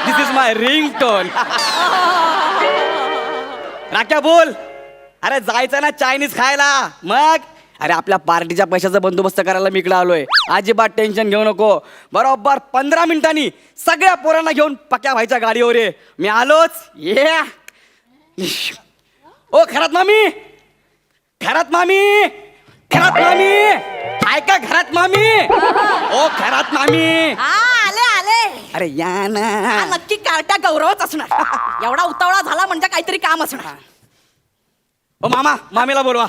This is my ring tone. राख्या बोल. अरे जायचं ना चायनीज खायला. मग अरे आपल्या पार्टीच्या पैशाचा बंदोबस्त करायला मी इकडे आलोय. अजिबात टेन्शन घेऊ नको. बरोबर 15 मिनिटांनी सगळ्या पोरांना घेऊन पक्या भाईच्या गाडीवर ये. मी आलोच. ये ओ घरात मामी. घरात मामी. घरात मामी. ऐका घरात मामी. ओ घरात मामी. आले आले. अरे या ना. नक्की कार्ट्या गौरवच असणार. एवढा उतावळा झाला म्हणजे काहीतरी काम असणार. ओ मामा मामीला बोलवा.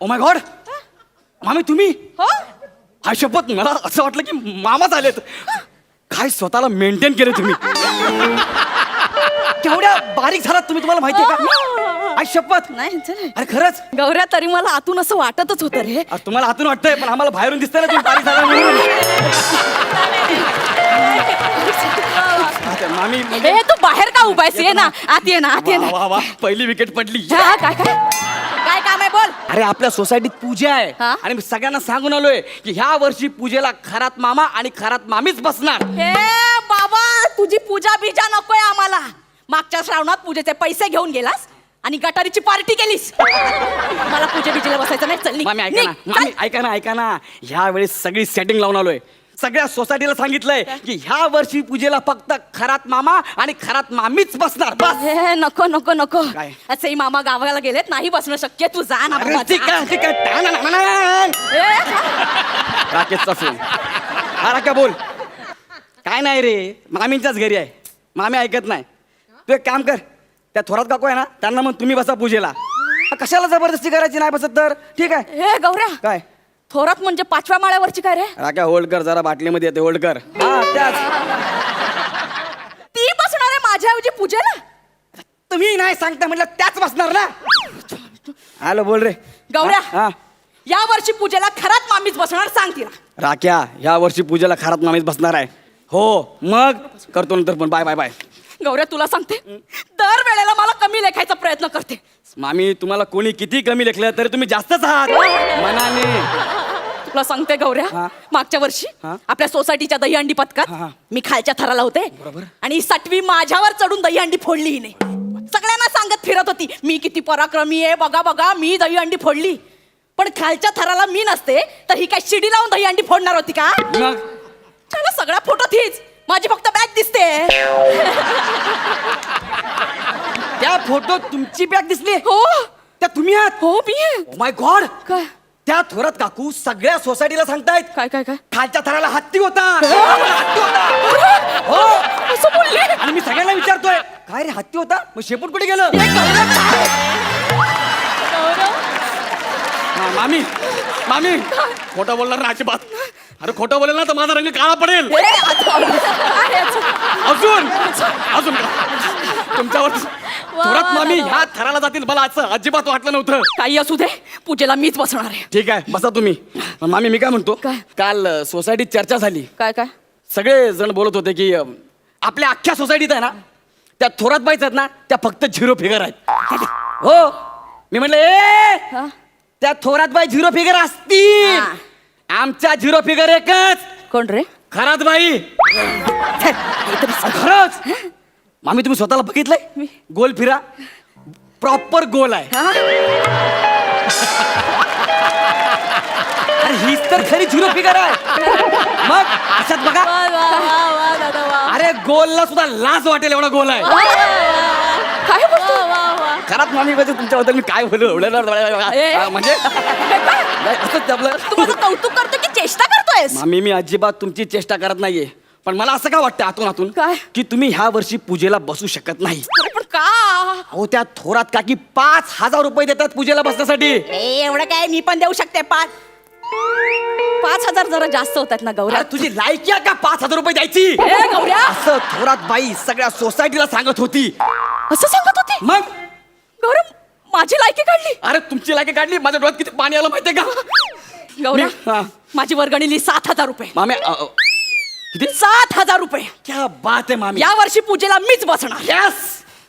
Oh my God. मामी तुम्ही. हो हा शपथ मला असं वाटलं की मामाच आलेत. काय स्वतःला मेंटेन केलं तुम्ही. केवढ्या बारीक झालात तुम्ही. तुम्हाला माहितीये का. आई शपथ. नाही चल. अरे खरंच. गौऱ्या तरी मला आतून असं वाटतच होतं रे. अरे तुम्हाला हातून वाटतंय पण आम्हाला बाहेरून दिसतंय ना तुम्ही बारीक झाला म्हणून. अच्छा, मामी म्हणजे ए तू बाहेर का उभायस. ये ना आत ये ना आत ये वा, ना. वा, वा. पहिली विकेट पडली. हा, काय काय काय काम आहे बोल. अरे आपल्या सोसायटीत पूजा आहे हा? आणि मी सगळ्यांना सांगून आलोय की ह्या वर्षी पूजेला खरात मामा आणि खरात मामीच बसणार. हे बाबा तुझी पूजा बिजा नकोय आम्हाला. मागच्या श्रावणात पूजेचे पैसे घेऊन गेलास आणि गटारीची पार्टी केलीस. मला पूजे बिजेला बसायचं नाही. चल निघ. मामी ऐका ना. निघ, मामी चल. ऐका ना. ऐका ना. ह्या वेळेस सगळी सेटिंग लावून आलोय. सगळ्या सोसायटीला सांगितलंय की ह्या वर्षी पूजेला फक्त खरात मामा आणि खरात मामीच बसणार. बस. हे नको नको नको. काय? असेही मामा गावाला गेलेत. नाही बसणं शक्य. तू जा ना अरे बाबा, ठीक जा. आहे ठीक आहे. टाण. ए, राकेशचा फोन. हा राख्या बोल. काय नाही रे मामींच्याच घरी आहे. मामी ऐकत नाही. तू एक काम कर. त्या थोरात काकू आहे ना त्यांना मग तुम्ही बसा पूजेला. कशाला जबरदस्ती करायची. नाही बसत तर ठीक आहे. हे गौऱ्या काय थोरात म्हणजे 5व्या माळ्यावरची काय रे. राख्या होल्ड कर जरा. बाटलीमध्ये येते होल्ड कर. हा त्याच. ती बसणार आहे माझ्याऐवजी पूजेला. तुम्ही नाही सांगता म्हटलं त्याच बसणार ना. हॅलो बोल रे. गौऱ्या हा या वर्षी पूजेला खरात मामीच बसणार. सांग तिला. राख्या ह्या वर्षी पूजेला खरात मामीच बसणार आहे. हो मग करतो नंतर पण. Bye bye bye. गौऱ्या तुला सांगते दर वेळेला मला कमी लेखायचा प्रयत्न करते. मामी तुम्हाला कोणी किती कमी लेखलं तरी तुम्ही जास्तच आहात मनाने. तुला सांगते गौऱ्या हा. मागच्या वर्षी हा. आपल्या सोसायटीच्या दहीहंडी पथकात हा. मी खालच्या थराला होते. बरोबर. आणि 6वी माझ्यावर चढून दहीहंडी फोडली हिने. सगळ्यांना सांगत फिरत होती मी किती पराक्रमी आहे. बघा बघा मी दहीहंडी फोडली. पण खालच्या थराला मी नसते तर ही काय शिडी लावून दहीहंडी फोडणार होती का. मग त्याला सगळा फोटो तीच. माझी फक्त बॅग दिसते. त्या फोटो तुमची बॅग दिसली. हो त्या तुम्ही आहात. हो मी ओ माय गॉड. काय त्या थोरात काकू सगळ्या सोसायटीला सांगतायत काय काय काय खालच्या थराला हत्ती होता. हत्ती होता. हो असं बोलली. आणि मी सगळ्यांना विचारतोय काय रे हत्ती होता मग शेपूट कुठे गेलं. हा, मामी मामी खोटं बोलणार ना अजिबात. अरे खोटं बोलेल ना तर माझा रंग काळा पडेल. अजून अजून तुमच्यावर थोरात मामी ह्या थराला जातील मला असं अजिबात वाटलं नव्हतं. काही असू दे पूजेला मीच बसणार आहे. ठीक आहे बसा तुम्ही. मामी मी काय म्हणतो काय? काल सोसायटीत चर्चा झाली. काय काय सगळे जण बोलत होते की आपल्या अख्ख्या सोसायटीत आहे ना त्या थोरात बाईच आहेत ना त्या फक्त 0 फिगर आहेत. हो मी म्हटलं हा? त्या थोरात बाई 0 फिगर असतील. हा. आमच्या 0 फिगर एकच. कोण रे. खरात बाई. खरंच मामी तुम्ही स्वतःला बघितलंय. गोल फिरा प्रॉपर गोल आहे. अरे हीच तर खरी 0 फिगर आहे. मग अशात बघा. अरे गोलला सुद्धा लाज वाटेल एवढा गोल आहे. काय बोलतो. खरात मामी म्हणजे तुमच्याबद्दल मी काय बोलू म्हणजे असंच आपलं. तू माझं कौतुक करतो की चेष्टा करतोयस. मामी मी अजिबात तुमची चेष्टा करत नाहीये पण मला असं काय वाटतं आतून आतून काय? की तुम्ही ह्या वर्षी पूजेला बसू शकत नाही. अरे पण का. अहो त्या थोरात काकी 5,000 रुपये देतात पूजेला बसण्यासाठी. एवढं काय मी पण देऊ शकते. 5,000 जरा जास्त होतात ना गौऱ्या. अरे तुझी लायकी आहे का 5,000 रुपये द्यायची. ए गौऱ्या असं थोरात बाई सगळ्या सोसायटीला सांगत होती. असं सांगत होती. मग गौरव माझी लायकी काढली. अरे तुमची लायकी काढली माझ्या डोळ्यात किती पाणी आलं माहितीये का. गौऱ्या हा. माझी वर्गणी लिही 7,000 रुपये. मामे किती. 7,000 रुपये. क्या बात आहे मामी. या वर्षी पूजेला मीच बसणार. यस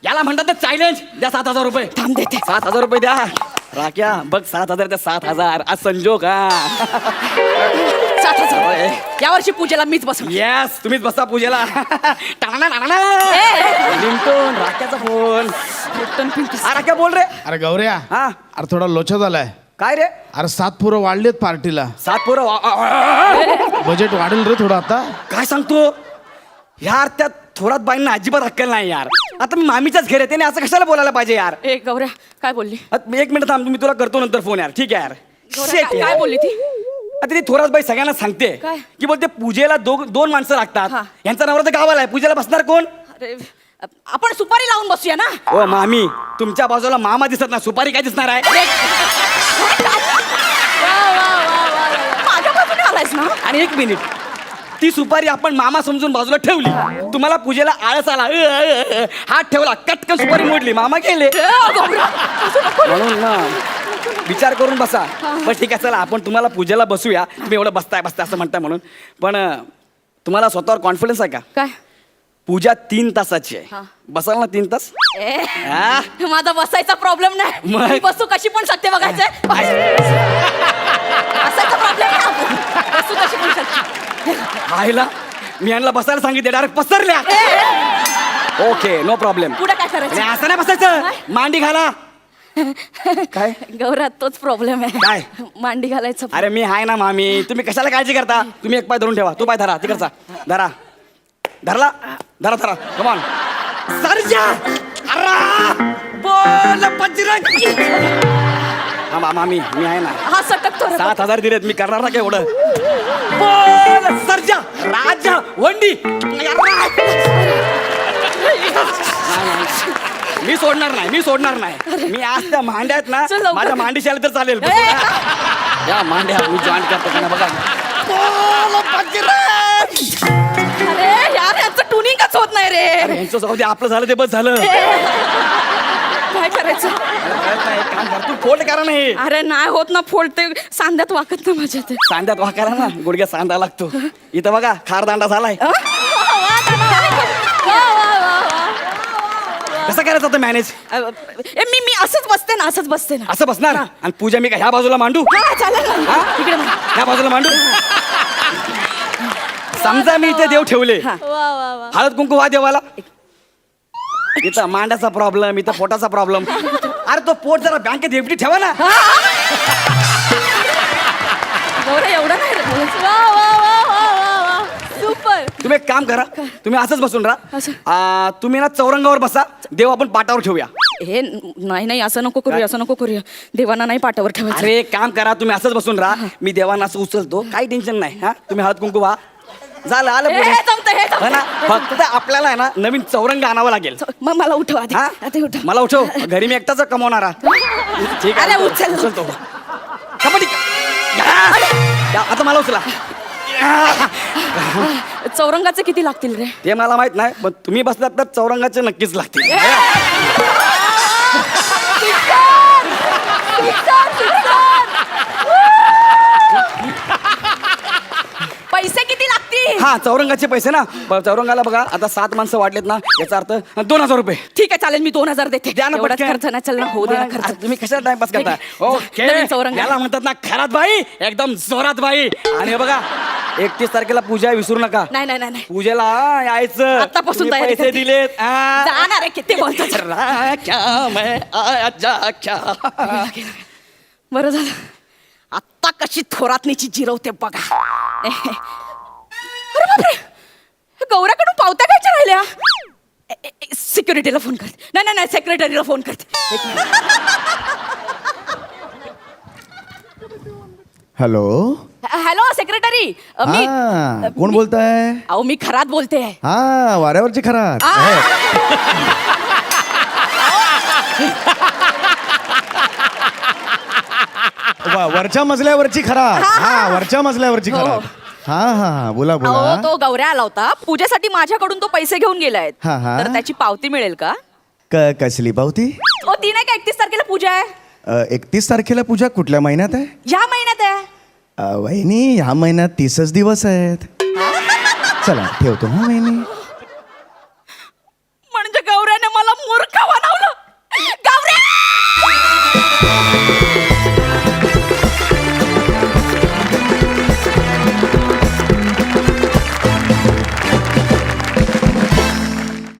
याला म्हणतात ना चॅलेंज. द्या 7,000 रुपये. थांब देते. 7,000 रुपये द्या. राख्या बघ 7,000 त्या 7,000 आज संजोग हा. 7,000. यावर्षी पूजेला मीच बसू. येस तुम्हीच बसा पूजेला. ए. रिंगटोन राख्याचा फोन. हा राख्या बोल रे. अरे गौऱ्या हा अरे थोडा लोचा झालाय. काय रे अरे 7 पोरं वाढलेत पार्टीला. 7 पोरं बजेट वाढेल रे थोडं आता. काय सांगतो यार त्या थोरात बाईंना अजिबात अक्कल नाही यार. आता मी मामीच्याच घरी येते असं कशाला बोलायला पाहिजे यार. ए गौऱ्या काय बोलली? एक मिनिट थांब मी तुला करतो नंतर फोन यार. ठीक आहे यार. गौऱ्या, Shit यार. काय बोलली ती? आता ती थोरात बाई सगळ्यांना सांगते काय? की बोलते पूजेला दोन माणसं लागतात. हा. यांचा नवरा तर गावाला आहे पूजेला बसणार कोण. अरे आपण सुपारी लावून बसूया ना. ओ मामी तुमच्या बाजूला मामा दिसत ना सुपारी काय दिसणार आहे. माझ्या बाजूने आलायस ना. आणि एक मिनिट ती सुपारी आपण मामा समजून बाजूला ठेवली. तुम्हाला पूजेला आळस आला हात ठेवला कटकन सुपारी मोडली मामा गेले. म्हणून ना विचार करून बसा. पण ठीक आहे चला आपण तुम्हाला पूजेला बसूया. तुम्ही एवढं बसताय असं म्हणताय म्हणून. पण तुम्हाला स्वतःवर कॉन्फिडन्स आहे का. काय पूजा 3 तासाची आहे. हा. बसाल ना 3 तास. ए, हा? माझा बसायचा प्रॉब्लेम नाही. मग? मी बसू कशी पण शकते बघायचंय. बसायचा प्रॉब्लेम नाही. बसू कशी पण शकते. आईला मी यांना बसायला सांगितले डायरेक्ट पसरल्या. Okay no problem. पुढे काय करायचं? असं नाही बसायचं मांडी घाला. काय गौरा तोच प्रॉब्लेम आहे. काय? मांडी घालायचं. अरे मी आहे ना मामी तुम्ही कशाला काळजी करता. तुम्ही एक पाय धरून ठेवा. तू पाय धरा तिकडचा धरा. धरला धरा कमॉन सरजा. बोल बजरंग. हा मामी मी आहे ना. हा सटकतो रे. 7,000 दिलेत मी करणार ना काय एवढं. बोल सरजा राजा वंडी. मी सोडणार नाही. मी आज त्या मांड्या आहेत ना चल लवकर. माझ्या मांडीशी आले तर चालेल. या मांड्या मी जॉईन करतो का ना बघा. अरे यार याचं ट्युनिंगच होत नाही रे. अरे यांचं जाऊ दे आपलं झालं ते बस झालं. काय करायचं? एक काम कर, तू फोल्ड करा नाही. अरे नाही होत ना फोल्ड. ते सांध्यात वाकत ना माझ्या ते. सांध्यात वाकायला ना गुडघ्यात सांधा लागतो. इथं बघा खारदांडा झालाय. कसं करायचं होतं मॅनेज. मी असंच बसते ना. असं बसणार आणि पूजा मी का ह्या बाजूला मांडू. हा, चालेल ना. हा? इकडे बघ. ह्या बाजूला मांडू. समजा मी इथे देव ठेवले. हा. हळद कुंकू वा देवाला. इथं मांडाचा प्रॉब्लेम इथं पोटाचा प्रॉब्लेम. अरे तो पोट जरा बँकेत एफडी ठेवा ना. गौरा एवढं नाही रे बोलायचं. सुपर. तुम्ही एक काम करा तुम्ही असंच बसून असं? राहा. तुम्ही ना चौरंगावर बसा. देव आपण पाटावर ठेवूया. हे नाही असं नको करूया. असं नको करूया. देवांना नाही पाठावर ठेवायचं. अरे एक काम करा तुम्ही असंच बसून राहा. मी देवांना असं उचलतो काही टेन्शन नाही. हा तुम्ही हळद कुंकू वा. झालं आलं हे पुढे. जमतं, हे जमतं. हो ना फक्त आपल्याला आहे ना नवीन चौरंग आणावं लागेल. मग मला उठव आधी. हा? आधी उठव. मला उठव घरी मी एकटाच कमवणारा. ठीक आहे अरे, उचल. उचलतो. कबड्डी. या, आता मला उचला. चौरंगाचे किती लागतील रे? ते मला माहित नाही पण तुम्ही बसलात तर चौरंगाचे नक्कीच लागतील. पैसे किती लागतील? हा चौरंगाचे पैसे ना. चौरंगाला बघा आता 7 माणसं वाढलेत ना याचा अर्थ 2,000 रुपये. ठीक आहे चालेल. मी 2,000 देते. द्या ना एवढाच पटकन. खर्च नाही. चल ना होऊ दे ना मग, खर्च. आता तुम्ही कशाला टाइमपास करता. ठीक आहे. ओके नवीन चौरंग. याला म्हणतात ना खरात बाई एकदम जोरात बाई. आणि हे बघा 31 तारखेला पूजा आहे, विसरू नका. नाही. पूजेला यायचं. आत्तापासून तुम्ही तयारी पैसे करते. दिलेत. जाणार आहे किती बोलतो. बरं झालं. आत्ता कशी थोरातनीची जिरवते बघा. अरे बापरे. गौऱ्याकडून पावत्या घ्यायच्या राहिल्या. सिक्युरिटीला फोन करते. नाही सेक्रेटरीला फोन करते. Hello hello secretary. मी हा कोण बोलताय. अहो मी खरात बोलते. हा वाऱ्यावरची खरात. वरच्या मजल्यावरची खरात. हा वरच्या मजल्यावरची हो. खरात. हा बोला अहो बोला. तो गौऱ्या आला होता पूजेसाठी. माझ्याकडून तो पैसे घेऊन गेलाय. हा, हा. तर त्याची पावती मिळेल का? कसली पावती. हो ती नाही का 31 तारखेला पूजा आहे. 31 तारखेला पूजा कुठल्या महिन्यात आहे. या महिन्यात आहे. वहिनी ह्या महिन्यात 30च दिवस आहेत. चला ठेवतो हा वहिनी. म्हणजे गौऱ्याने मला मूर्ख